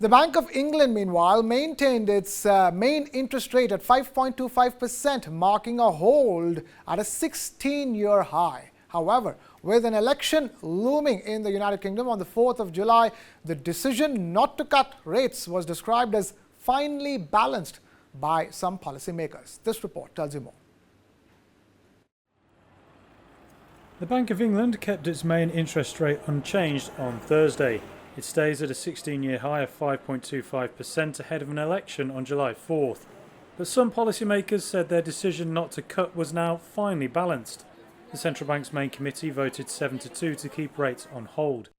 The Bank of England, meanwhile, maintained its main interest rate at 5.25%, marking a hold at a 16-year high. However, with an election looming in the United Kingdom on the 4th of July, the decision not to cut rates was described as finely balanced by some policymakers. This report tells you more. The Bank of England kept its main interest rate unchanged on Thursday. It stays at a 16-year high of 5.25% ahead of an election on July 4th. But some policymakers said their decision not to cut was now finely balanced. The central bank's main committee voted 7-2 to keep rates on hold.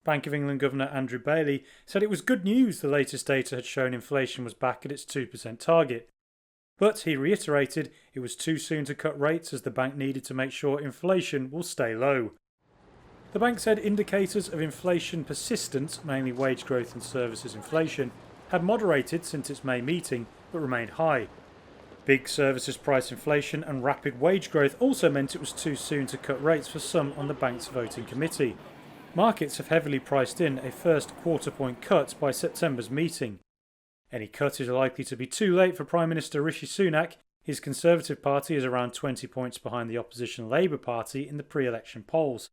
Bank of England Governor Andrew Bailey said it was good news the latest data had shown inflation was back at its 2% target. But he reiterated it was too soon to cut rates as the bank needed to make sure inflation will stay low. The bank said indicators of inflation persistence, mainly wage growth and services inflation, had moderated since its May meeting but remained high. Big services price inflation and rapid wage growth also meant it was too soon to cut rates for some on the bank's voting committee. Markets have heavily priced in a first quarter-point cut by September's meeting. Any cut is likely to be too late for Prime Minister Rishi Sunak. His Conservative Party is around 20 points behind the opposition Labour Party in the pre-election polls.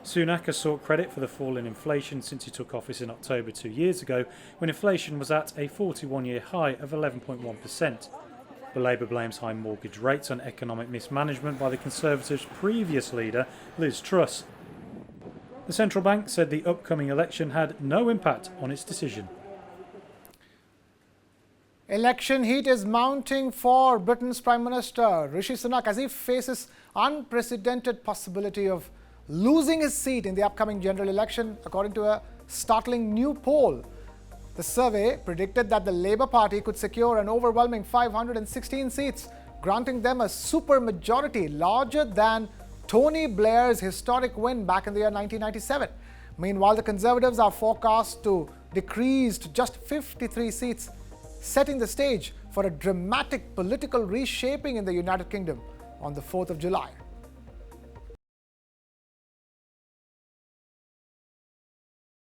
Sunak has sought credit for the fall in inflation since he took office in October 2 years ago, when inflation was at a 41-year high of 11.1%. The Labour blames high mortgage rates on economic mismanagement by the Conservatives' previous leader, Liz Truss. The central bank said the upcoming election had no impact on its decision. Election heat is mounting for Britain's Prime Minister Rishi Sunak as he faces unprecedented possibility of losing his seat in the upcoming general election, according to a startling new poll. The survey predicted that the Labour Party could secure an overwhelming 516 seats, granting them a supermajority larger than Tony Blair's historic win back in the year 1997. Meanwhile, the Conservatives are forecast to decrease to just 53 seats, setting the stage for a dramatic political reshaping in the United Kingdom on the 4th of July.